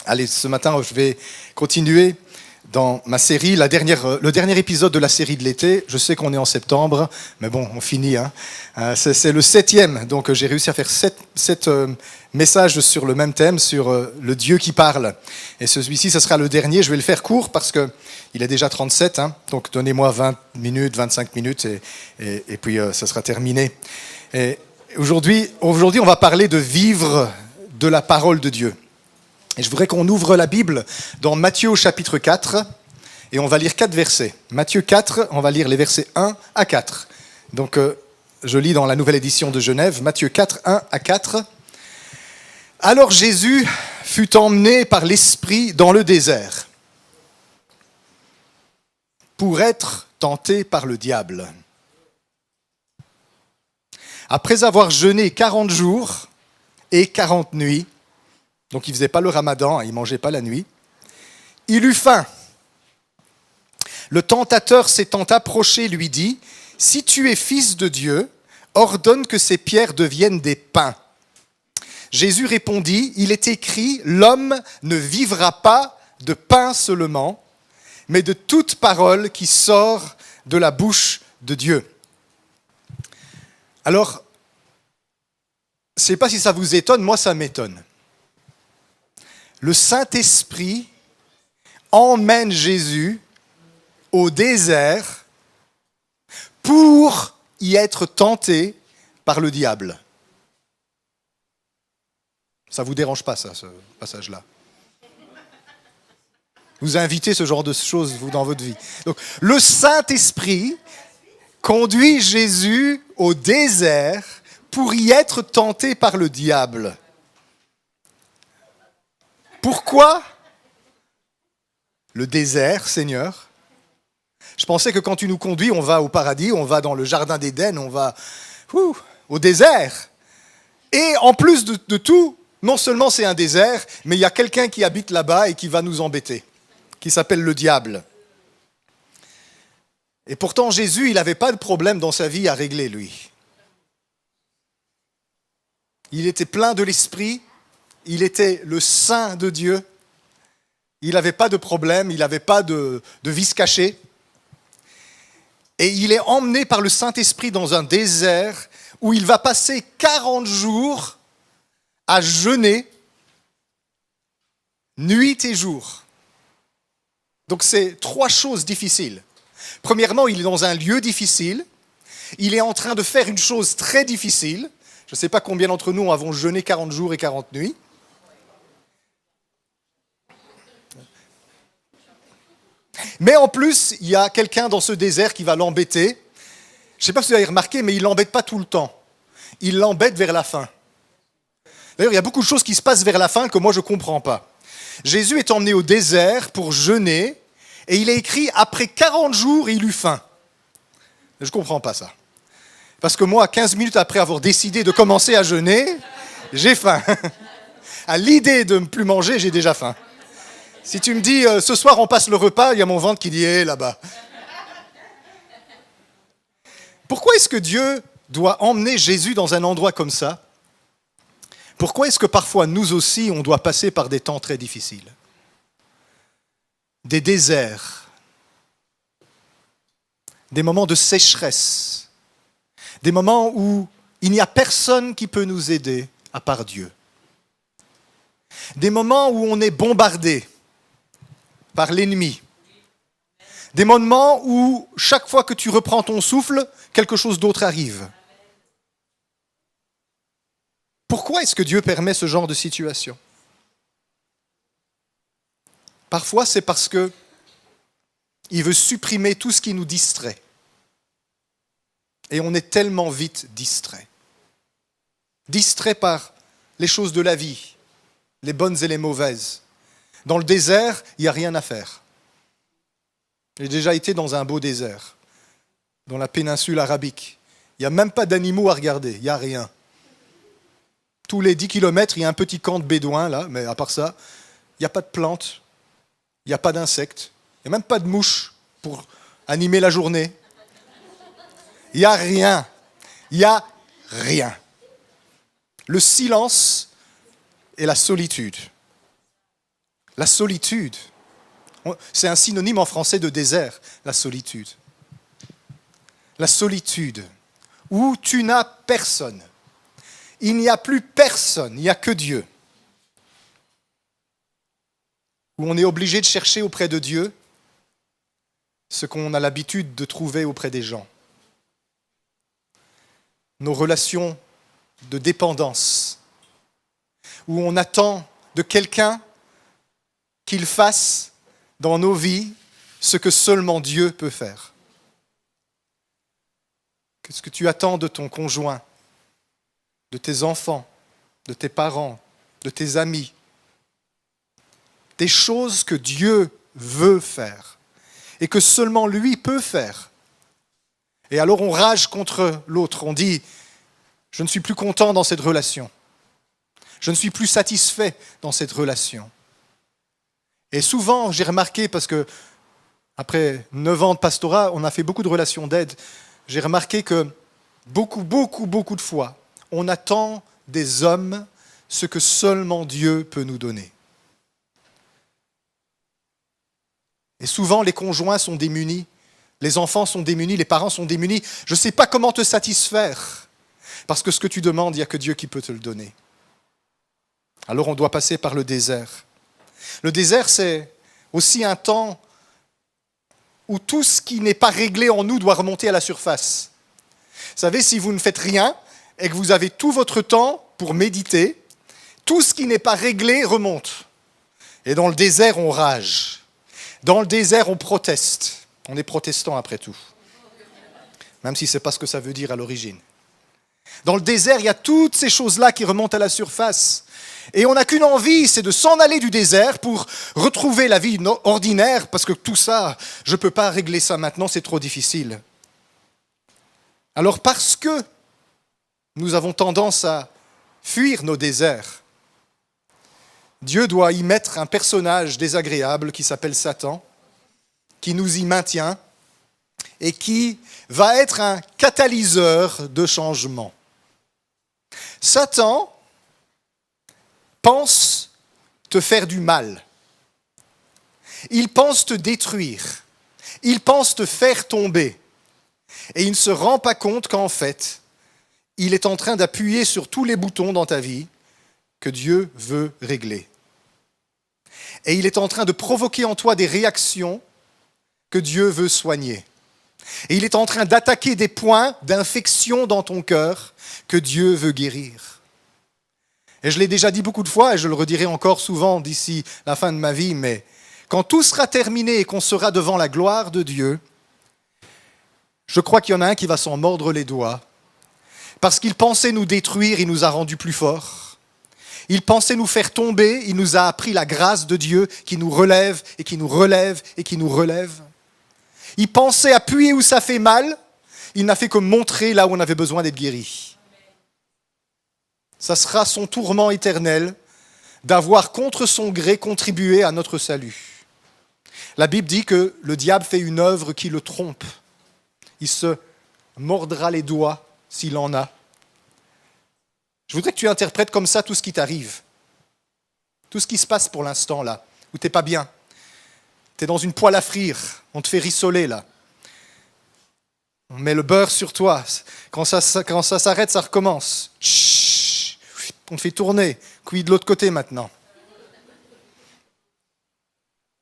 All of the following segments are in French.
Allez, ce matin, je vais continuer dans ma série, le dernier épisode de la série de l'été. Je sais qu'on est en septembre, mais bon, on finit. C'est le 7e, donc j'ai réussi à faire 7 messages sur le même thème, sur le Dieu qui parle. Et celui-ci, ce sera le dernier. Je vais le faire court parce qu'il est déjà 37, donc donnez-moi 20 minutes, 25 minutes et puis ça sera terminé. Et aujourd'hui, on va parler de vivre de la parole de Dieu. Et je voudrais qu'on ouvre la Bible dans Matthieu au chapitre 4, et on va lire 4 versets. Matthieu 4, on va lire les versets 1 à 4. Donc, je lis dans la nouvelle édition de Genève, Matthieu 4, 1 à 4. « Alors Jésus fut emmené par l'Esprit dans le désert pour être tenté par le diable. Après avoir jeûné 40 jours et 40 nuits, donc il ne faisait pas le ramadan, il ne mangeait pas la nuit. Il eut faim. Le tentateur s'étant approché lui dit, « Si tu es fils de Dieu, ordonne que ces pierres deviennent des pains. » Jésus répondit, « Il est écrit, l'homme ne vivra pas de pain seulement, mais de toute parole qui sort de la bouche de Dieu. » Alors, je ne sais pas si ça vous étonne, moi ça m'étonne. Le Saint-Esprit emmène Jésus au désert pour y être tenté par le diable. Ça ne vous dérange pas, ça, ce passage-là? Vous invitez ce genre de choses, vous, dans votre vie. Donc, le Saint-Esprit conduit Jésus au désert pour y être tenté par le diable. Pourquoi le désert, Seigneur? Je pensais que quand tu nous conduis, on va au paradis, on va dans le jardin d'Éden, on va au désert. Et en plus de tout, non seulement c'est un désert, mais il y a quelqu'un qui habite là-bas et qui va nous embêter, qui s'appelle le diable. Et pourtant, Jésus, il n'avait pas de problème dans sa vie à régler, lui. Il était plein de l'Esprit. Il était le Saint de Dieu. Il n'avait pas de problème, il n'avait pas de vice caché. Et il est emmené par le Saint-Esprit dans un désert où il va passer 40 jours à jeûner, nuit et jour. Donc c'est 3 choses difficiles. Premièrement, il est dans un lieu difficile. Il est en train de faire une chose très difficile. Je ne sais pas combien d'entre nous avons jeûné 40 jours et 40 nuits. Mais en plus, il y a quelqu'un dans ce désert qui va l'embêter. Je ne sais pas si vous avez remarqué, mais il ne l'embête pas tout le temps. Il l'embête vers la fin. D'ailleurs, il y a beaucoup de choses qui se passent vers la fin que moi je ne comprends pas. Jésus est emmené au désert pour jeûner, et il est écrit « Après 40 jours, il eut faim ». Je ne comprends pas ça. Parce que moi, 15 minutes après avoir décidé de commencer à jeûner, j'ai faim. À l'idée de ne plus manger, j'ai déjà faim. Si tu me dis, ce soir on passe le repas, il y a mon ventre qui dit, là-bas. Pourquoi est-ce que Dieu doit emmener Jésus dans un endroit comme ça? Pourquoi est-ce que parfois, nous aussi, on doit passer par des temps très difficiles? Des déserts, des moments de sécheresse, des moments où il n'y a personne qui peut nous aider à part Dieu. Des moments où on est bombardé par l'ennemi. Des moments où, chaque fois que tu reprends ton souffle, quelque chose d'autre arrive. Pourquoi est-ce que Dieu permet ce genre de situation? Parfois, c'est parce qu'il veut supprimer tout ce qui nous distrait. Et on est tellement vite distrait. Distrait par les choses de la vie, les bonnes et les mauvaises. Dans le désert, il n'y a rien à faire. J'ai déjà été dans un beau désert, dans la péninsule arabique. Il n'y a même pas d'animaux à regarder, il n'y a rien. Tous les 10 kilomètres, il y a un petit camp de bédouins, là, mais à part ça, il n'y a pas de plantes, il n'y a pas d'insectes, il n'y a même pas de mouches pour animer la journée. Il n'y a rien. Il n'y a rien. Le silence et la solitude. La solitude. C'est un synonyme en français de désert, la solitude. La solitude, où tu n'as personne. Il n'y a plus personne, il n'y a que Dieu. Où on est obligé de chercher auprès de Dieu ce qu'on a l'habitude de trouver auprès des gens. Nos relations de dépendance, où on attend de quelqu'un qu'il fasse dans nos vies ce que seulement Dieu peut faire. Qu'est-ce que tu attends de ton conjoint, de tes enfants, de tes parents, de tes amis? Des choses que Dieu veut faire et que seulement lui peut faire. Et alors on rage contre l'autre, on dit « je ne suis plus content dans cette relation, je ne suis plus satisfait dans cette relation ». Et souvent, j'ai remarqué, parce que après 9 ans de pastorat, on a fait beaucoup de relations d'aide, j'ai remarqué que beaucoup de fois, on attend des hommes ce que seulement Dieu peut nous donner. Et souvent, les conjoints sont démunis, les enfants sont démunis, les parents sont démunis. Je ne sais pas comment te satisfaire, parce que ce que tu demandes, il n'y a que Dieu qui peut te le donner. Alors on doit passer par le désert. Le désert, c'est aussi un temps où tout ce qui n'est pas réglé en nous doit remonter à la surface. Vous savez, si vous ne faites rien et que vous avez tout votre temps pour méditer, tout ce qui n'est pas réglé remonte. Et dans le désert, on rage. Dans le désert, on proteste. On est protestant après tout. Même si ce n'est pas ce que ça veut dire à l'origine. Dans le désert, il y a toutes ces choses-là qui remontent à la surface. Et on n'a qu'une envie, c'est de s'en aller du désert pour retrouver la vie ordinaire, parce que tout ça, je ne peux pas régler ça maintenant, c'est trop difficile. Alors parce que nous avons tendance à fuir nos déserts, Dieu doit y mettre un personnage désagréable qui s'appelle Satan, qui nous y maintient et qui va être un catalyseur de changement. Satan pense te faire du mal. Il pense te détruire. Il pense te faire tomber. Et il ne se rend pas compte qu'en fait, il est en train d'appuyer sur tous les boutons dans ta vie que Dieu veut régler. Et il est en train de provoquer en toi des réactions que Dieu veut soigner. Et il est en train d'attaquer des points d'infection dans ton cœur que Dieu veut guérir. Et je l'ai déjà dit beaucoup de fois, et je le redirai encore souvent d'ici la fin de ma vie, mais quand tout sera terminé et qu'on sera devant la gloire de Dieu, je crois qu'il y en a un qui va s'en mordre les doigts, parce qu'il pensait nous détruire, il nous a rendus plus forts. Il pensait nous faire tomber, il nous a appris la grâce de Dieu qui nous relève et qui nous relève et qui nous relève. Il pensait appuyer où ça fait mal, il n'a fait que montrer là où on avait besoin d'être guéri. Ça sera son tourment éternel d'avoir contre son gré contribué à notre salut. La Bible dit que le diable fait une œuvre qui le trompe. Il se mordra les doigts s'il en a. Je voudrais que tu interprètes comme ça tout ce qui t'arrive. Tout ce qui se passe pour l'instant là, où tu n'es pas bien. Tu es dans une poêle à frire, on te fait rissoler là. On met le beurre sur toi. Quand ça s'arrête, ça recommence. Chut, on te fait tourner. Cuit de l'autre côté maintenant.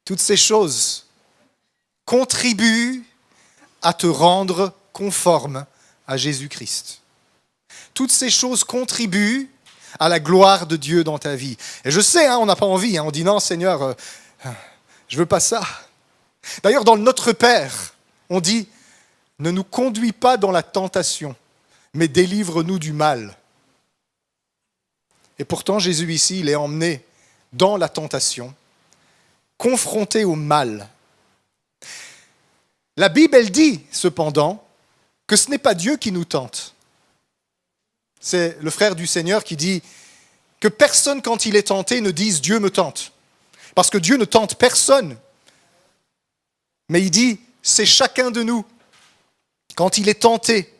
Toutes ces choses contribuent à te rendre conforme à Jésus-Christ. Toutes ces choses contribuent à la gloire de Dieu dans ta vie. Et je sais, on n'a pas envie, on dit non Seigneur, je ne veux pas ça. D'ailleurs, dans le Notre Père, on dit « Ne nous conduis pas dans la tentation, mais délivre-nous du mal ». Et pourtant, Jésus ici, il est emmené dans la tentation, confronté au mal. La Bible, elle dit cependant que ce n'est pas Dieu qui nous tente. C'est le frère du Seigneur qui dit que personne, quand il est tenté, ne dise « Dieu me tente ». Parce que Dieu ne tente personne. Mais il dit « C'est chacun de nous. Quand il est tenté,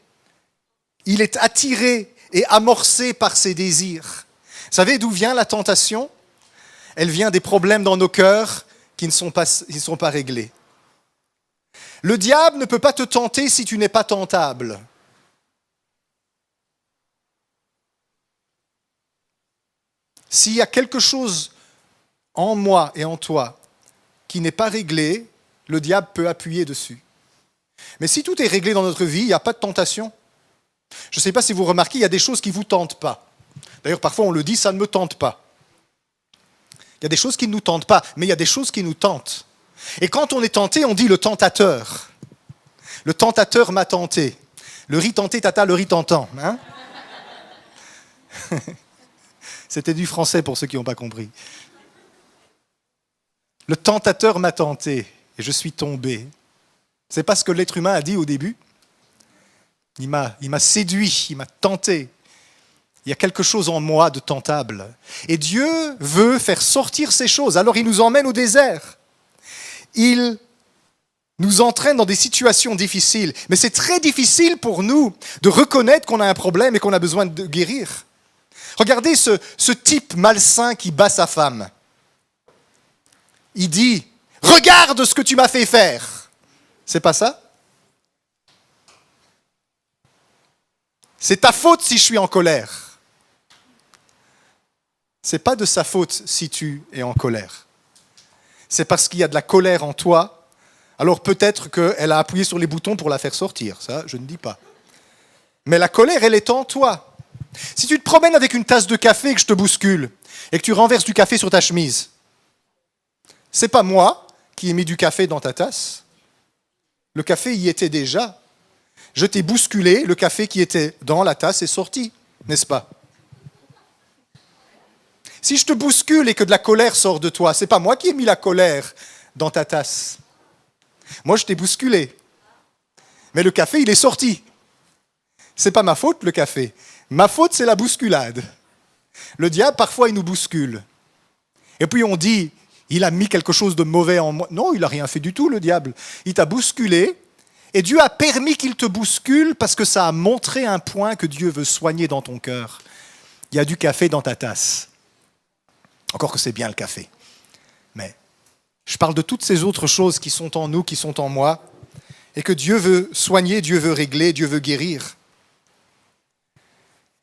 il est attiré et amorcé par ses désirs. » Vous savez d'où vient la tentation ? Elle vient des problèmes dans nos cœurs qui ne sont pas réglés. Le diable ne peut pas te tenter si tu n'es pas tentable. S'il y a quelque chose en moi et en toi qui n'est pas réglé, le diable peut appuyer dessus. Mais si tout est réglé dans notre vie, il n'y a pas de tentation. Je ne sais pas si vous remarquez, il y a des choses qui ne vous tentent pas. D'ailleurs, parfois on le dit, ça ne me tente pas. Il y a des choses qui ne nous tentent pas, mais il y a des choses qui nous tentent. Et quand on est tenté, on dit le tentateur. Le tentateur m'a tenté. Le riz tenté, tata, le riz tentant. Hein? C'était du français pour ceux qui n'ont pas compris. Le tentateur m'a tenté et je suis tombé. C'est pas ce que l'être humain a dit au début. Il m'a séduit, il m'a tenté. Il y a quelque chose en moi de tentable. Et Dieu veut faire sortir ces choses. Alors il nous emmène au désert. Il nous entraîne dans des situations difficiles. Mais c'est très difficile pour nous de reconnaître qu'on a un problème et qu'on a besoin de guérir. Regardez ce type malsain qui bat sa femme. Il dit « Regarde ce que tu m'as fait faire !» C'est pas ça? C'est ta faute si je suis en colère. C'est pas de sa faute si tu es en colère. C'est parce qu'il y a de la colère en toi. Alors peut-être qu'elle a appuyé sur les boutons pour la faire sortir. Ça, je ne dis pas. Mais la colère, elle est en toi. Si tu te promènes avec une tasse de café et que je te bouscule et que tu renverses du café sur ta chemise, c'est pas moi qui ai mis du café dans ta tasse. Le café y était déjà. Je t'ai bousculé, le café qui était dans la tasse est sorti, n'est-ce pas? Si je te bouscule et que de la colère sort de toi, c'est pas moi qui ai mis la colère dans ta tasse. Moi, je t'ai bousculé. Mais le café, il est sorti. C'est pas ma faute, le café. Ma faute, c'est la bousculade. Le diable, parfois, il nous bouscule. Et puis on dit, il a mis quelque chose de mauvais en moi. Non, il n'a rien fait du tout, le diable. Il t'a bousculé. Et Dieu a permis qu'il te bouscule parce que ça a montré un point que Dieu veut soigner dans ton cœur. Il y a du café dans ta tasse. Encore que c'est bien le café. Mais je parle de toutes ces autres choses qui sont en nous, qui sont en moi, et que Dieu veut soigner, Dieu veut régler, Dieu veut guérir.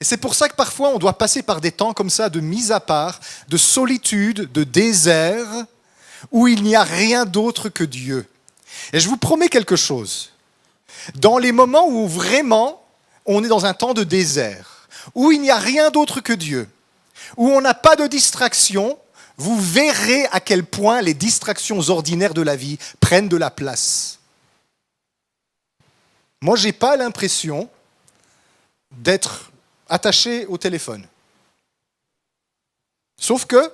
Et c'est pour ça que parfois on doit passer par des temps comme ça de mise à part, de solitude, de désert, où il n'y a rien d'autre que Dieu. Et je vous promets quelque chose. Dans les moments où vraiment on est dans un temps de désert, où il n'y a rien d'autre que Dieu, où on n'a pas de distraction, vous verrez à quel point les distractions ordinaires de la vie prennent de la place. Moi, je n'ai pas l'impression d'être attaché au téléphone. Sauf que,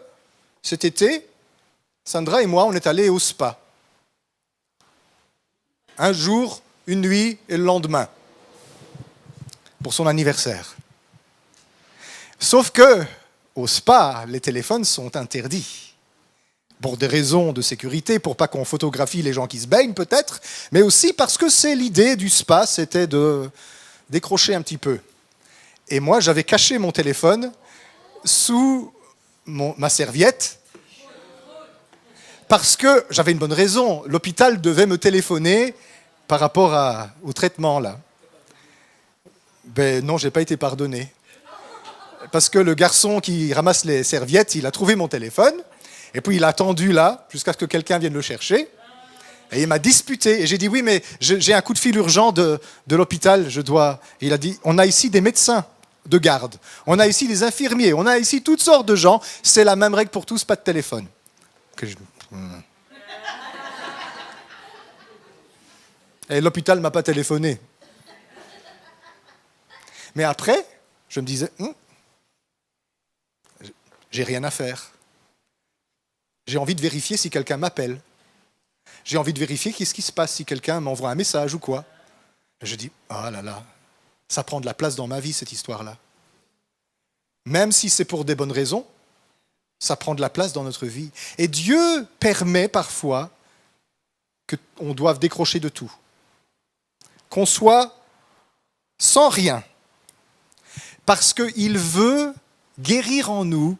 cet été, Sandra et moi, on est allés au spa. Un jour, une nuit et le lendemain, pour son anniversaire. Sauf que, au spa, les téléphones sont interdits. Pour des raisons de sécurité, pour pas qu'on photographie les gens qui se baignent peut-être, mais aussi parce que c'est l'idée du spa, c'était de décrocher un petit peu. Et moi, j'avais caché mon téléphone sous ma serviette, parce que j'avais une bonne raison. L'hôpital devait me téléphoner par rapport au traitement, là. Ben non, je n'ai pas été pardonné. Parce que le garçon qui ramasse les serviettes, il a trouvé mon téléphone, et puis il a attendu là, jusqu'à ce que quelqu'un vienne le chercher, et il m'a disputé. Et j'ai dit, oui, mais j'ai un coup de fil urgent de l'hôpital, je dois... Et il a dit, on a ici des médecins de garde, on a ici des infirmiers, on a ici toutes sortes de gens, c'est la même règle pour tous, pas de téléphone. Et l'hôpital ne m'a pas téléphoné. Mais après, je me disais, j'ai rien à faire. J'ai envie de vérifier si quelqu'un m'appelle. J'ai envie de vérifier qu'est-ce qui se passe si quelqu'un m'envoie un message ou quoi. Et je dis, ah là là, ça prend de la place dans ma vie, cette histoire-là. Même si c'est pour des bonnes raisons, ça prend de la place dans notre vie. Et Dieu permet parfois qu'on doive décrocher de tout. Qu'on soit sans rien. Parce qu'il veut guérir en nous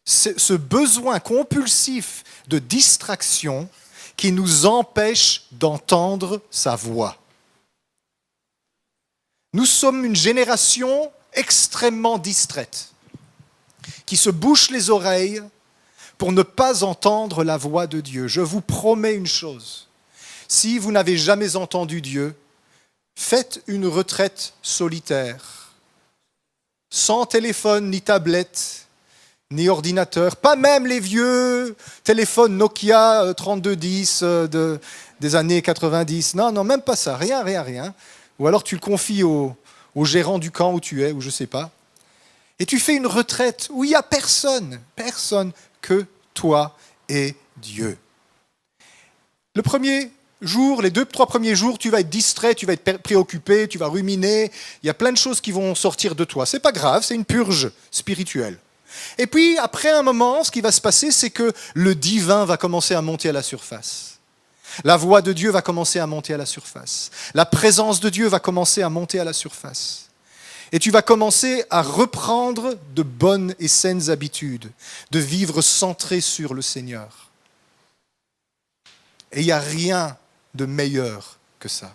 ce besoin compulsif de distraction qui nous empêche d'entendre sa voix. Nous sommes une génération extrêmement distraite, qui se bouche les oreilles pour ne pas entendre la voix de Dieu. Je vous promets une chose, si vous n'avez jamais entendu Dieu, faites une retraite solitaire, sans téléphone ni tablette, ni ordinateur, pas même les vieux téléphones Nokia 3210 des années 90. Non, même pas ça, rien. Ou alors tu le confies au gérant du camp où tu es, ou je ne sais pas. Et tu fais une retraite où il n'y a personne que toi et Dieu. Le premier jour, les 2-3 premiers jours, tu vas être distrait, tu vas être préoccupé, tu vas ruminer. Il y a plein de choses qui vont sortir de toi. Ce n'est pas grave, c'est une purge spirituelle. Et puis, après un moment, ce qui va se passer, c'est que le divin va commencer à monter à la surface. La voix de Dieu va commencer à monter à la surface. La présence de Dieu va commencer à monter à la surface. Et tu vas commencer à reprendre de bonnes et saines habitudes, de vivre centré sur le Seigneur. Et il n'y a rien de meilleur que ça.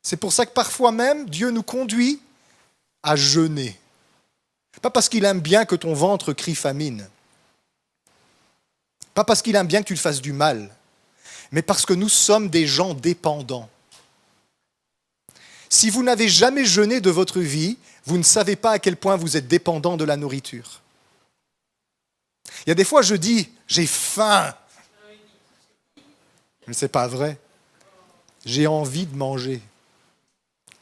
C'est pour ça que parfois même, Dieu nous conduit à jeûner. Pas parce qu'il aime bien que ton ventre crie famine. Pas parce qu'il aime bien que tu te fasses du mal, mais parce que nous sommes des gens dépendants. Si vous n'avez jamais jeûné de votre vie, vous ne savez pas à quel point vous êtes dépendant de la nourriture. Il y a des fois, je dis, j'ai faim. Mais ce n'est pas vrai. J'ai envie de manger.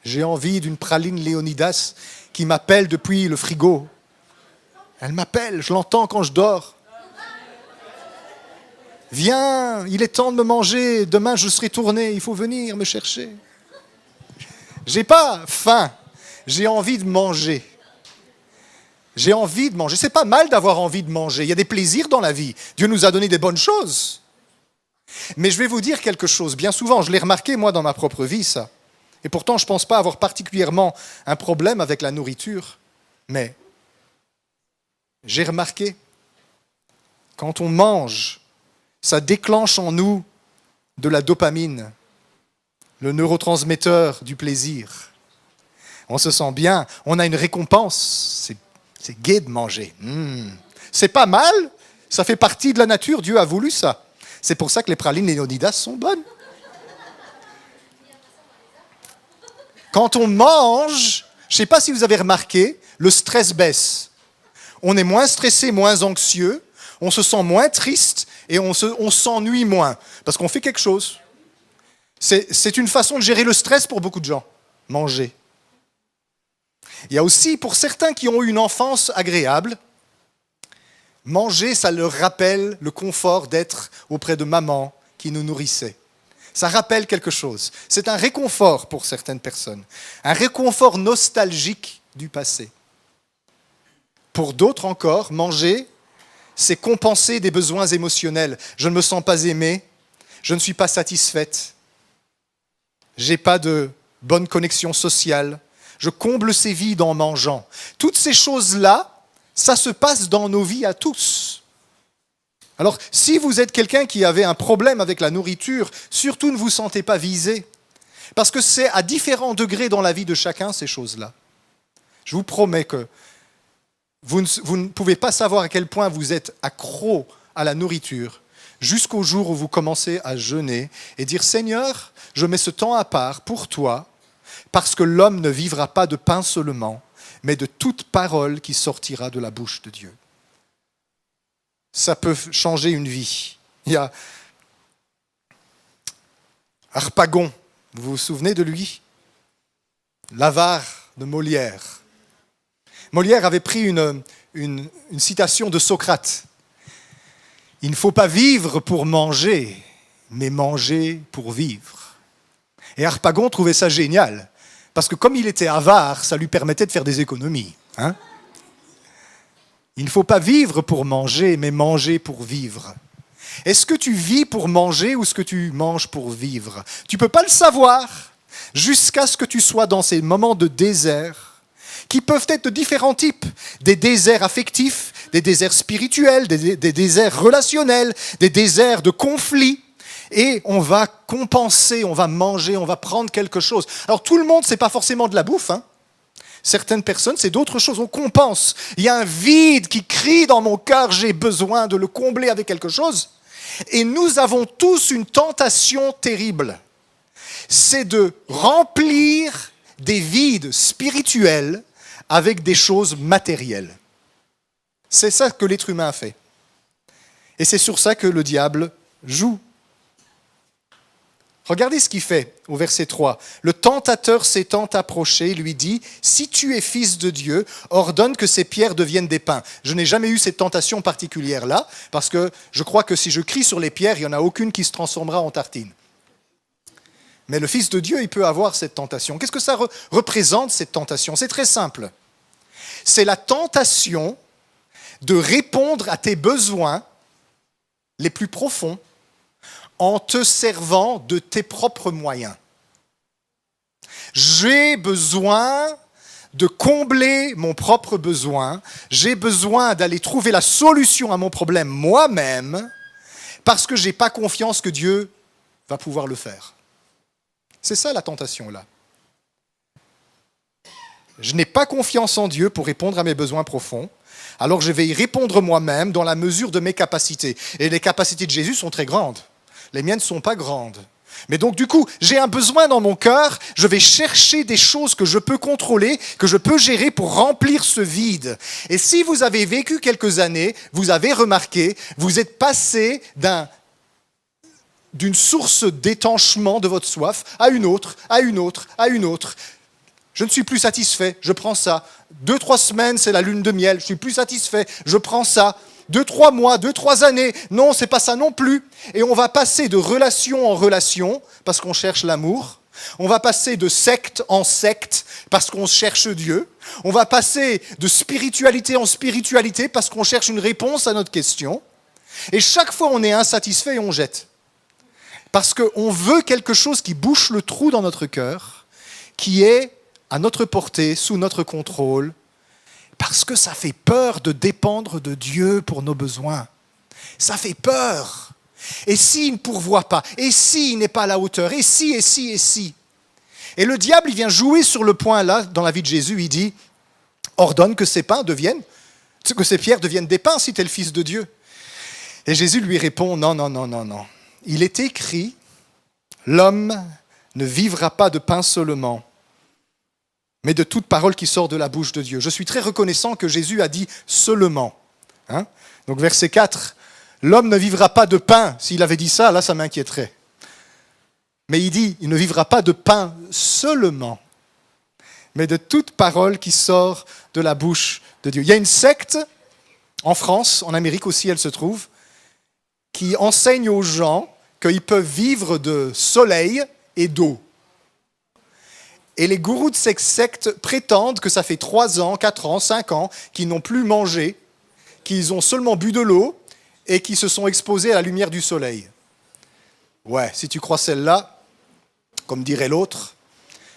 J'ai envie d'une praline Léonidas qui m'appelle depuis le frigo. Elle m'appelle, je l'entends quand je dors. Viens, il est temps de me manger, demain je serai tourné, il faut venir me chercher. J'ai pas faim, j'ai envie de manger. J'ai envie de manger. C'est pas mal d'avoir envie de manger, il y a des plaisirs dans la vie. Dieu nous a donné des bonnes choses. Mais je vais vous dire quelque chose, bien souvent, je l'ai remarqué moi dans ma propre vie ça. Et pourtant je ne pense pas avoir particulièrement un problème avec la nourriture. Mais j'ai remarqué, quand on mange, ça déclenche en nous de la dopamine, le neurotransmetteur du plaisir. On se sent bien, on a une récompense. C'est gai de manger. C'est pas mal, ça fait partie de la nature, Dieu a voulu ça. C'est pour ça que les pralines Léonidas sont bonnes. Quand on mange, je ne sais pas si vous avez remarqué, le stress baisse. On est moins stressé, moins anxieux, on se sent moins triste et on s'ennuie moins parce qu'on fait quelque chose. C'est une façon de gérer le stress pour beaucoup de gens, manger. Il y a aussi, pour certains qui ont eu une enfance agréable, manger, ça leur rappelle le confort d'être auprès de maman qui nous nourrissait. Ça rappelle quelque chose. C'est un réconfort pour certaines personnes, un réconfort nostalgique du passé. Pour d'autres encore, manger, c'est compenser des besoins émotionnels. Je ne me sens pas aimé, je ne suis pas satisfaite, je n'ai pas de bonne connexion sociale, je comble ces vides en mangeant. Toutes ces choses-là, ça se passe dans nos vies à tous. Alors, si vous êtes quelqu'un qui avait un problème avec la nourriture, surtout ne vous sentez pas visé, parce que c'est à différents degrés dans la vie de chacun, ces choses-là. Je vous promets que vous ne pouvez pas savoir à quel point vous êtes accro à la nourriture jusqu'au jour où vous commencez à jeûner et dire « Seigneur, je mets ce temps à part pour toi parce que l'homme ne vivra pas de pain seulement, mais de toute parole qui sortira de la bouche de Dieu. » Ça peut changer une vie. Il y a Harpagon, vous vous souvenez de lui? L'avare de Molière. Molière avait pris une citation de Socrate. Il ne faut pas vivre pour manger, mais manger pour vivre. Et Harpagon trouvait ça génial, parce que comme il était avare, ça lui permettait de faire des économies. Il ne faut pas vivre pour manger, mais manger pour vivre. Est-ce que tu vis pour manger ou est-ce que tu manges pour vivre? Tu ne peux pas le savoir jusqu'à ce que tu sois dans ces moments de désert qui peuvent être de différents types. Des déserts affectifs, des déserts spirituels, des déserts relationnels, des déserts de conflits. Et on va compenser, on va manger, on va prendre quelque chose. Alors tout le monde, c'est pas forcément de la bouffe, hein. Certaines personnes, c'est d'autres choses, on compense. Il y a un vide qui crie dans mon cœur, j'ai besoin de le combler avec quelque chose. Et nous avons tous une tentation terrible. C'est de remplir des vides spirituels avec des choses matérielles. C'est ça que l'être humain a fait. Et c'est sur ça que le diable joue. Regardez ce qu'il fait au verset 3. Le tentateur s'étant approché, lui dit, « Si tu es fils de Dieu, ordonne que ces pierres deviennent des pains. » Je n'ai jamais eu cette tentation particulière-là, parce que je crois que si je crie sur les pierres, il n'y en a aucune qui se transformera en tartine. Mais le Fils de Dieu, il peut avoir cette tentation. Qu'est-ce que ça représente, cette tentation? C'est très simple. C'est la tentation de répondre à tes besoins les plus profonds en te servant de tes propres moyens. J'ai besoin de combler mon propre besoin, j'ai besoin d'aller trouver la solution à mon problème moi-même, parce que je n'ai pas confiance que Dieu va pouvoir le faire. C'est ça la tentation là. Je n'ai pas confiance en Dieu pour répondre à mes besoins profonds, alors je vais y répondre moi-même dans la mesure de mes capacités. Et les capacités de Jésus sont très grandes. Les miennes ne sont pas grandes. Mais donc du coup, j'ai un besoin dans mon cœur, je vais chercher des choses que je peux contrôler, que je peux gérer pour remplir ce vide. Et si vous avez vécu quelques années, vous avez remarqué, vous êtes passé d'une source d'étanchement de votre soif à une autre, à une autre, à une autre. Je ne suis plus satisfait, je prends ça. 2-3 semaines, c'est la lune de miel, je suis plus satisfait, je prends ça. 2-3 mois, 2-3 années, non, c'est pas ça non plus. Et on va passer de relation en relation, parce qu'on cherche l'amour. On va passer de secte en secte, parce qu'on cherche Dieu. On va passer de spiritualité en spiritualité, parce qu'on cherche une réponse à notre question. Et chaque fois, on est insatisfait et on jette. Parce qu'on veut quelque chose qui bouche le trou dans notre cœur, qui est à notre portée, sous notre contrôle, parce que ça fait peur de dépendre de Dieu pour nos besoins. Ça fait peur. Et s'il ne pourvoit pas? Et s'il n'est pas à la hauteur? Et si, et si, et si? Et le diable, il vient jouer sur le point là, dans la vie de Jésus, il dit, ordonne que ces pains deviennent, que ces pierres deviennent des pains si tu es le Fils de Dieu. Et Jésus lui répond, non, non, non, non, non. Il est écrit, l'homme ne vivra pas de pain seulement, mais de toute parole qui sort de la bouche de Dieu. Je suis très reconnaissant que Jésus a dit seulement. Hein? Donc verset 4, l'homme ne vivra pas de pain. S'il avait dit ça, là, ça m'inquiéterait. Mais il dit, il ne vivra pas de pain seulement, mais de toute parole qui sort de la bouche de Dieu. Il y a une secte, en France, en Amérique aussi elle se trouve, qui enseigne aux gens qu'ils peuvent vivre de soleil et d'eau. Et les gourous de cette secte prétendent que ça fait 3 ans, 4 ans, 5 ans qu'ils n'ont plus mangé, qu'ils ont seulement bu de l'eau et qu'ils se sont exposés à la lumière du soleil. Ouais, si tu crois celle-là, comme dirait l'autre,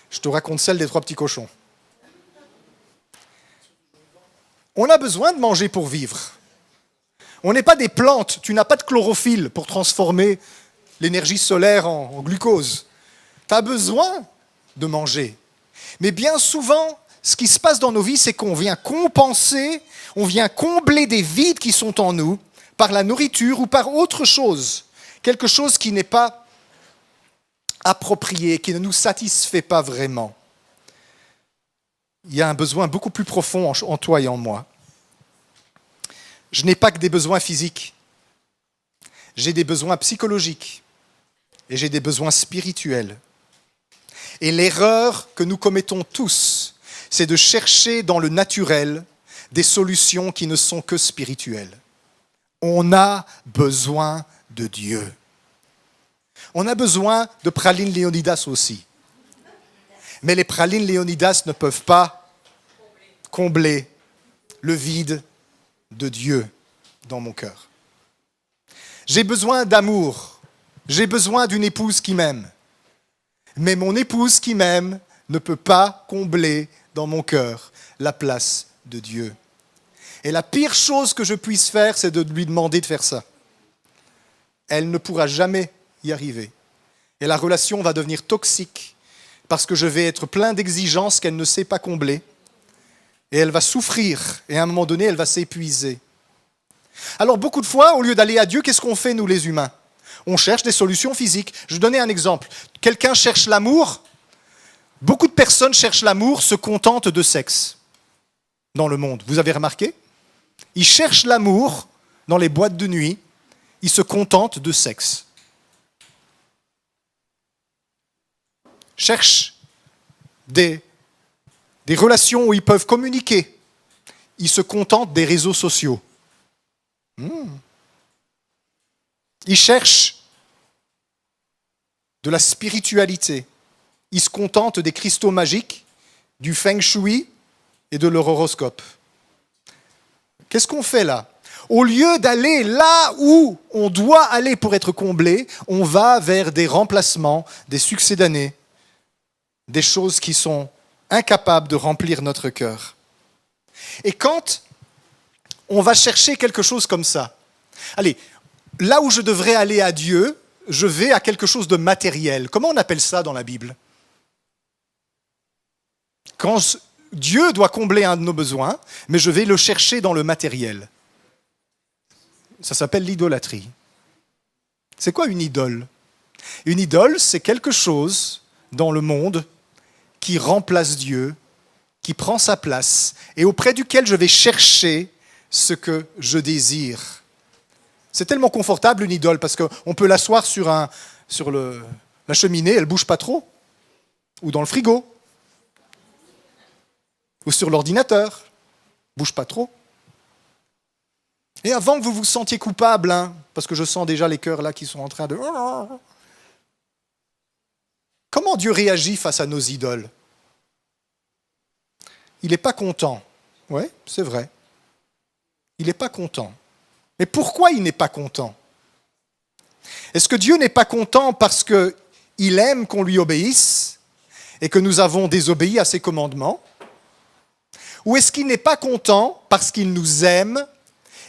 je te raconte celle des 3 petits cochons. On a besoin de manger pour vivre. On n'est pas des plantes, tu n'as pas de chlorophylle pour transformer l'énergie solaire en glucose. Tu as besoin de manger. Mais bien souvent, ce qui se passe dans nos vies, c'est qu'on vient compenser, on vient combler des vides qui sont en nous par la nourriture ou par autre chose. Quelque chose qui n'est pas approprié, qui ne nous satisfait pas vraiment. Il y a un besoin beaucoup plus profond en toi et en moi. Je n'ai pas que des besoins physiques. J'ai des besoins psychologiques et j'ai des besoins spirituels. Et l'erreur que nous commettons tous, c'est de chercher dans le naturel des solutions qui ne sont que spirituelles. On a besoin de Dieu. On a besoin de pralines Léonidas aussi. Mais les pralines Léonidas ne peuvent pas combler le vide de Dieu dans mon cœur. J'ai besoin d'amour. J'ai besoin d'une épouse qui m'aime. Mais mon épouse qui m'aime ne peut pas combler dans mon cœur la place de Dieu. Et la pire chose que je puisse faire, c'est de lui demander de faire ça. Elle ne pourra jamais y arriver. Et la relation va devenir toxique parce que je vais être plein d'exigences qu'elle ne sait pas combler. Et elle va souffrir. Et à un moment donné, elle va s'épuiser. Alors beaucoup de fois, au lieu d'aller à Dieu, qu'est-ce qu'on fait nous les humains ? On cherche des solutions physiques. Je vais donner un exemple. Quelqu'un cherche l'amour. Beaucoup de personnes cherchent l'amour, se contentent de sexe dans le monde. Vous avez remarqué ? Ils cherchent l'amour dans les boîtes de nuit. Ils se contentent de sexe. Cherchent des relations où ils peuvent communiquer. Ils se contentent des réseaux sociaux. Ils cherchent de la spiritualité. Ils se contentent des cristaux magiques, du feng shui et de leur horoscope. Qu'est-ce qu'on fait là ? Au lieu d'aller là où on doit aller pour être comblé, on va vers des remplacements, des succès d'année, des choses qui sont incapables de remplir notre cœur. Et quand on va chercher quelque chose comme ça, allez, là où je devrais aller à Dieu, je vais à quelque chose de matériel. Comment on appelle ça dans la Bible ? Quand Dieu doit combler un de nos besoins, mais je vais le chercher dans le matériel. Ça s'appelle l'idolâtrie. C'est quoi une idole ? Une idole, c'est quelque chose dans le monde qui remplace Dieu, qui prend sa place, et auprès duquel je vais chercher ce que je désire. C'est tellement confortable une idole, parce qu'on peut l'asseoir sur la cheminée, elle ne bouge pas trop, ou dans le frigo, ou sur l'ordinateur, bouge pas trop. Et avant que vous vous sentiez coupable, parce que je sens déjà les cœurs là qui sont en train de... Comment Dieu réagit face à nos idoles ? Il n'est pas content. Oui, c'est vrai. Il n'est pas content. Mais pourquoi il n'est pas content ? Est-ce que Dieu n'est pas content parce qu'il aime qu'on lui obéisse et que nous avons désobéi à ses commandements ? Ou est-ce qu'il n'est pas content parce qu'il nous aime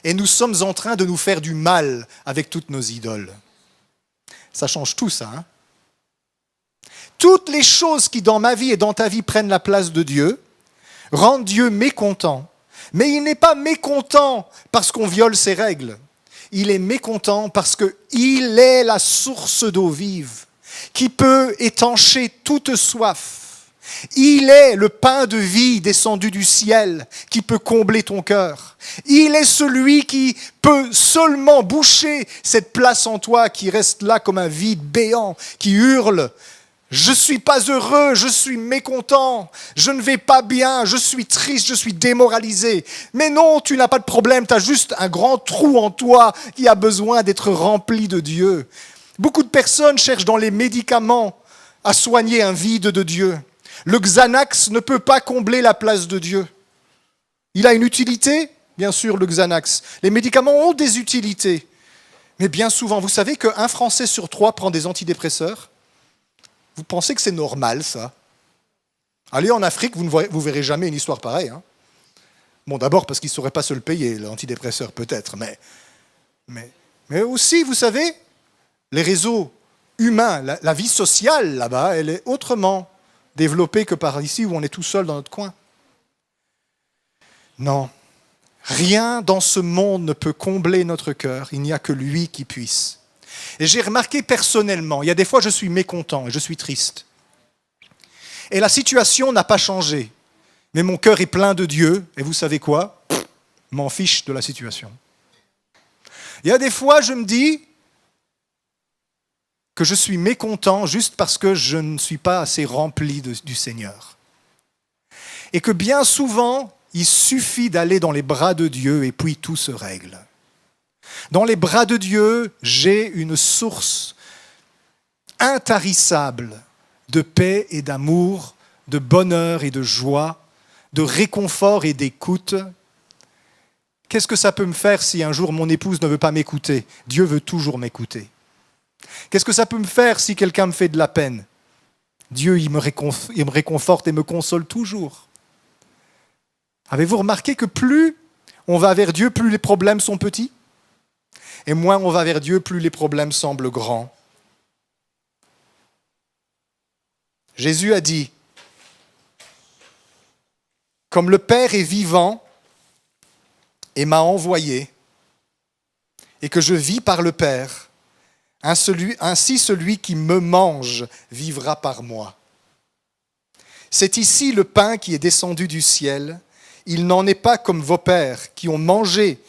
et nous sommes en train de nous faire du mal avec toutes nos idoles ? Ça change tout ça. Toutes les choses qui dans ma vie et dans ta vie prennent la place de Dieu rendent Dieu mécontent. Mais il n'est pas mécontent parce qu'on viole ses règles. Il est mécontent parce qu'il est la source d'eau vive qui peut étancher toute soif. Il est le pain de vie descendu du ciel qui peut combler ton cœur. Il est celui qui peut seulement boucher cette place en toi qui reste là comme un vide béant, qui hurle « Je ne suis pas heureux, je suis mécontent, je ne vais pas bien, je suis triste, je suis démoralisé. » Mais non, tu n'as pas de problème, tu as juste un grand trou en toi qui a besoin d'être rempli de Dieu. Beaucoup de personnes cherchent dans les médicaments à soigner un vide de Dieu. Le Xanax ne peut pas combler la place de Dieu. Il a une utilité, bien sûr, le Xanax. Les médicaments ont des utilités. Mais bien souvent, vous savez qu'un Français sur 3 prend des antidépresseurs ? Vous pensez que c'est normal, ça ? Allez en Afrique, vous verrez jamais une histoire pareille. Bon, d'abord parce qu'ils ne sauraient pas se le payer, l'antidépresseur peut-être. Mais aussi, vous savez, les réseaux humains, la vie sociale là-bas, elle est autrement développée que par ici où on est tout seul dans notre coin. Non, rien dans ce monde ne peut combler notre cœur, il n'y a que lui qui puisse. Et j'ai remarqué personnellement, il y a des fois je suis mécontent et je suis triste. Et la situation n'a pas changé, mais mon cœur est plein de Dieu, et vous savez quoi ? M'en fiche de la situation. Il y a des fois je me dis que je suis mécontent juste parce que je ne suis pas assez rempli du Seigneur. Et que bien souvent, il suffit d'aller dans les bras de Dieu et puis tout se règle. Dans les bras de Dieu, j'ai une source intarissable de paix et d'amour, de bonheur et de joie, de réconfort et d'écoute. Qu'est-ce que ça peut me faire si un jour mon épouse ne veut pas m'écouter ? Dieu veut toujours m'écouter. Qu'est-ce que ça peut me faire si quelqu'un me fait de la peine ? Dieu, il me réconforte et me console toujours. Avez-vous remarqué que plus on va vers Dieu, plus les problèmes sont petits? Et moins on va vers Dieu, plus les problèmes semblent grands. Jésus a dit, comme le Père est vivant et m'a envoyé, et que je vis par le Père, ainsi celui qui me mange vivra par moi. C'est ici le pain qui est descendu du ciel. Il n'en est pas comme vos pères qui ont mangé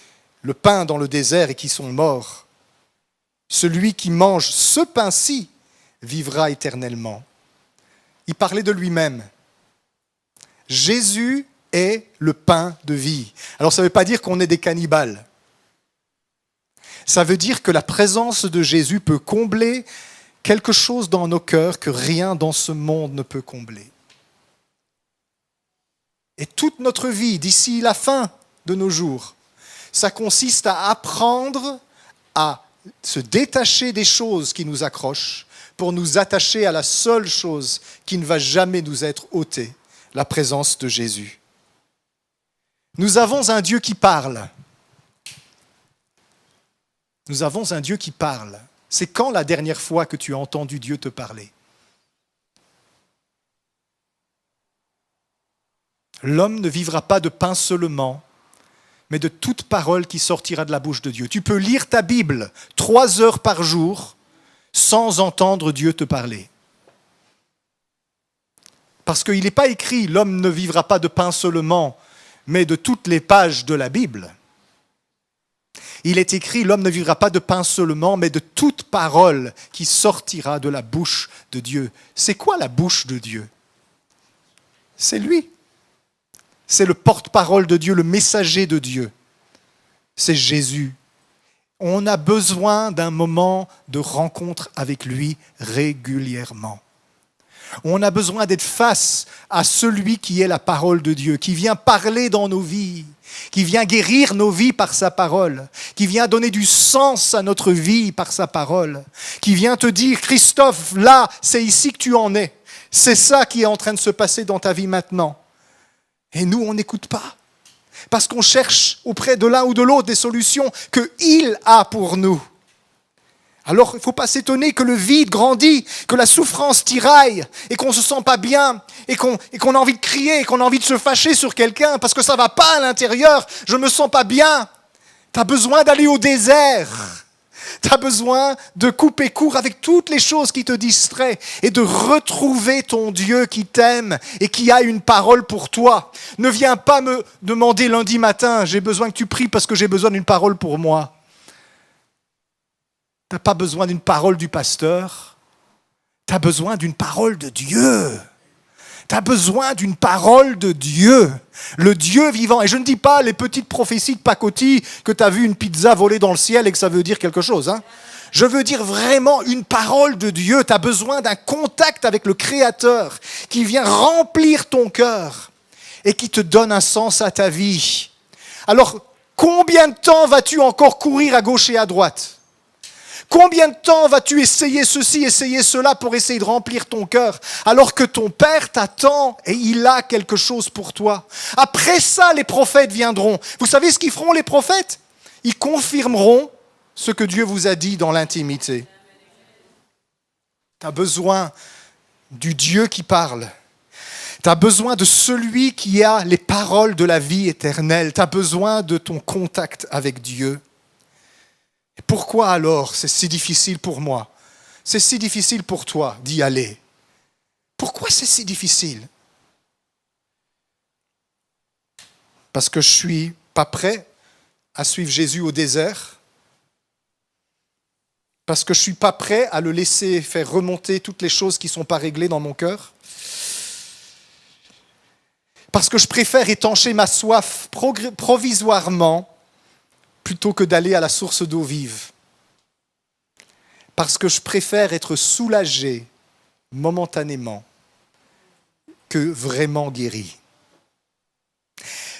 le pain dans le désert et qui sont morts. Celui qui mange ce pain-ci vivra éternellement. Il parlait de lui-même. Jésus est le pain de vie. Alors ça ne veut pas dire qu'on est des cannibales. Ça veut dire que la présence de Jésus peut combler quelque chose dans nos cœurs que rien dans ce monde ne peut combler. Et toute notre vie, d'ici la fin de nos jours, ça consiste à apprendre à se détacher des choses qui nous accrochent pour nous attacher à la seule chose qui ne va jamais nous être ôtée, la présence de Jésus. Nous avons un Dieu qui parle. Nous avons un Dieu qui parle. C'est quand la dernière fois que tu as entendu Dieu te parler? L'homme ne vivra pas de pain seulement, mais de toute parole qui sortira de la bouche de Dieu. Tu peux lire ta Bible 3 heures par jour sans entendre Dieu te parler. Parce qu'il n'est pas écrit « l'homme ne vivra pas de pain seulement », mais de toutes les pages de la Bible. Il est écrit « l'homme ne vivra pas de pain seulement, mais de toute parole qui sortira de la bouche de Dieu ». C'est quoi la bouche de Dieu? C'est lui. C'est le porte-parole de Dieu, le messager de Dieu. C'est Jésus. On a besoin d'un moment de rencontre avec lui régulièrement. On a besoin d'être face à celui qui est la parole de Dieu, qui vient parler dans nos vies, qui vient guérir nos vies par sa parole, qui vient donner du sens à notre vie par sa parole, qui vient te dire « Christophe, là, c'est ici que tu en es. C'est ça qui est en train de se passer dans ta vie maintenant. » Et nous, on n'écoute pas. Parce qu'on cherche auprès de l'un ou de l'autre des solutions qu'il a pour nous. Alors, il ne faut pas s'étonner que le vide grandit, que la souffrance tiraille, et qu'on ne se sent pas bien, et qu'on a envie de crier, et qu'on a envie de se fâcher sur quelqu'un, parce que ça ne va pas à l'intérieur, je ne me sens pas bien. Tu as besoin d'aller au désert. Tu as besoin de couper court avec toutes les choses qui te distraient et de retrouver ton Dieu qui t'aime et qui a une parole pour toi. Ne viens pas me demander lundi matin, j'ai besoin que tu pries parce que j'ai besoin d'une parole pour moi. Tu n'as pas besoin d'une parole du pasteur, tu as besoin d'une parole de Dieu. Tu as besoin d'une parole de Dieu, le Dieu vivant. Et je ne dis pas les petites prophéties de pacotille que tu as vu une pizza voler dans le ciel et que ça veut dire quelque chose. Je veux dire vraiment une parole de Dieu. Tu as besoin d'un contact avec le Créateur qui vient remplir ton cœur et qui te donne un sens à ta vie. Alors, combien de temps vas-tu encore courir à gauche et à droite ? Combien de temps vas-tu essayer ceci, essayer cela pour essayer de remplir ton cœur alors que ton Père t'attend et il a quelque chose pour toi? Après ça, les prophètes viendront. Vous savez ce qu'ils feront, les prophètes? Ils confirmeront ce que Dieu vous a dit dans l'intimité. Tu as besoin du Dieu qui parle. Tu as besoin de celui qui a les paroles de la vie éternelle. Tu as besoin de ton contact avec Dieu. Et pourquoi alors c'est si difficile pour moi? C'est si difficile pour toi d'y aller. Pourquoi c'est si difficile? Parce que je ne suis pas prêt à suivre Jésus au désert. Parce que je ne suis pas prêt à le laisser faire remonter toutes les choses qui ne sont pas réglées dans mon cœur. Parce que je préfère étancher ma soif provisoirement plutôt que d'aller à la source d'eau vive. Parce que je préfère être soulagé momentanément que vraiment guéri.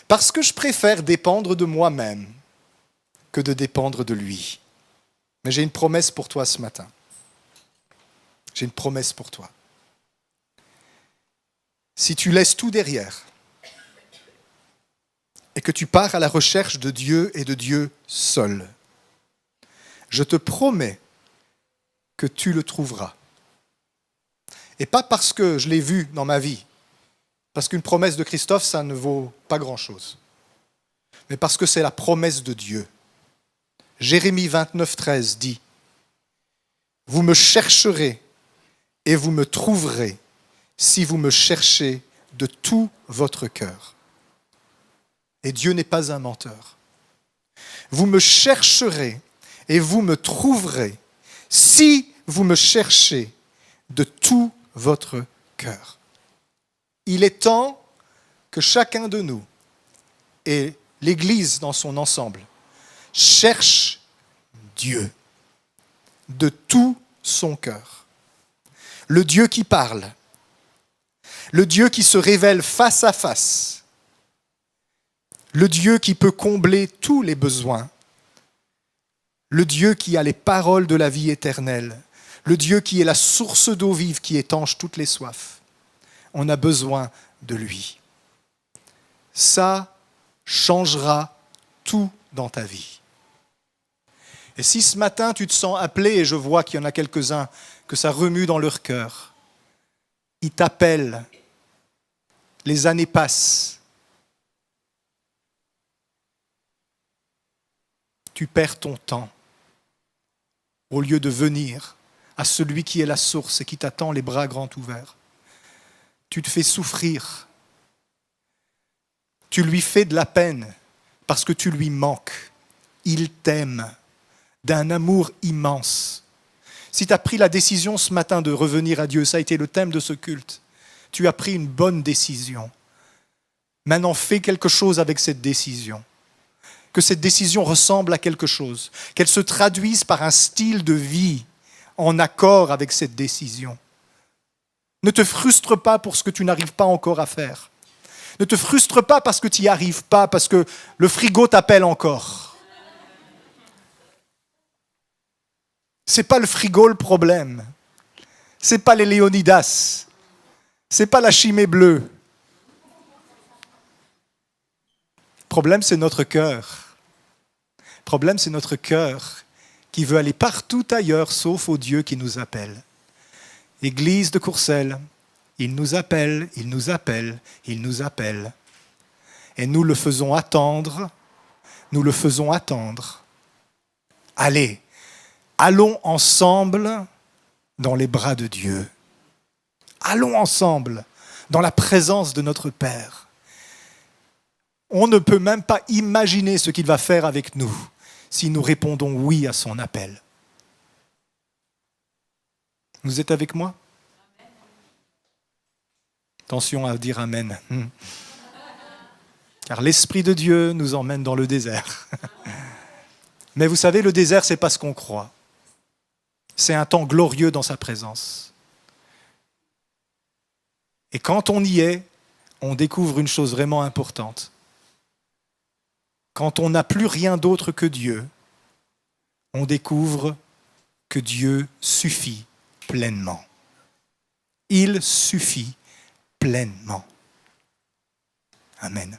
Parce que je préfère dépendre de moi-même que de dépendre de lui. Mais j'ai une promesse pour toi ce matin. J'ai une promesse pour toi. Si tu laisses tout derrière, que tu pars à la recherche de Dieu et de Dieu seul. Je te promets que tu le trouveras. Et pas parce que je l'ai vu dans ma vie, parce qu'une promesse de Christophe, ça ne vaut pas grand-chose, mais parce que c'est la promesse de Dieu. Jérémie 29, 13 dit « Vous me chercherez et vous me trouverez si vous me cherchez de tout votre cœur. » Et Dieu n'est pas un menteur. « Vous me chercherez et vous me trouverez si vous me cherchez de tout votre cœur. » Il est temps que chacun de nous, et l'Église dans son ensemble, cherche Dieu de tout son cœur. Le Dieu qui parle, le Dieu qui se révèle face à face, le Dieu qui peut combler tous les besoins, le Dieu qui a les paroles de la vie éternelle, le Dieu qui est la source d'eau vive qui étanche toutes les soifs. On a besoin de lui. Ça changera tout dans ta vie. Et si ce matin tu te sens appelé, et je vois qu'il y en a quelques-uns que ça remue dans leur cœur, ils t'appellent, les années passent, tu perds ton temps au lieu de venir à celui qui est la source et qui t'attend les bras grands ouverts. Tu te fais souffrir. Tu lui fais de la peine parce que tu lui manques. Il t'aime d'un amour immense. Si tu as pris la décision ce matin de revenir à Dieu, ça a été le thème de ce culte, tu as pris une bonne décision. Maintenant, fais quelque chose avec cette décision. Que cette décision ressemble à quelque chose, qu'elle se traduise par un style de vie en accord avec cette décision. Ne te frustre pas pour ce que tu n'arrives pas encore à faire. Ne te frustre pas parce que tu n'y arrives pas, parce que le frigo t'appelle encore. Ce n'est pas le frigo le problème. Ce n'est pas les Léonidas. Ce n'est pas la chimée bleue. Le problème, c'est notre cœur. Le problème, c'est notre cœur qui veut aller partout ailleurs sauf au Dieu qui nous appelle. Église de Courcelles, il nous appelle, il nous appelle, il nous appelle. Et nous le faisons attendre, nous le faisons attendre. Allez, allons ensemble dans les bras de Dieu. Allons ensemble dans la présence de notre Père. On ne peut même pas imaginer ce qu'il va faire avec nous si nous répondons oui à son appel. Vous êtes avec moi ? Attention à dire Amen. Car l'Esprit de Dieu nous emmène dans le désert. Mais vous savez, le désert, ce n'est pas ce qu'on croit. C'est un temps glorieux dans sa présence. Et quand on y est, on découvre une chose vraiment importante. Quand on n'a plus rien d'autre que Dieu, on découvre que Dieu suffit pleinement. Il suffit pleinement. Amen.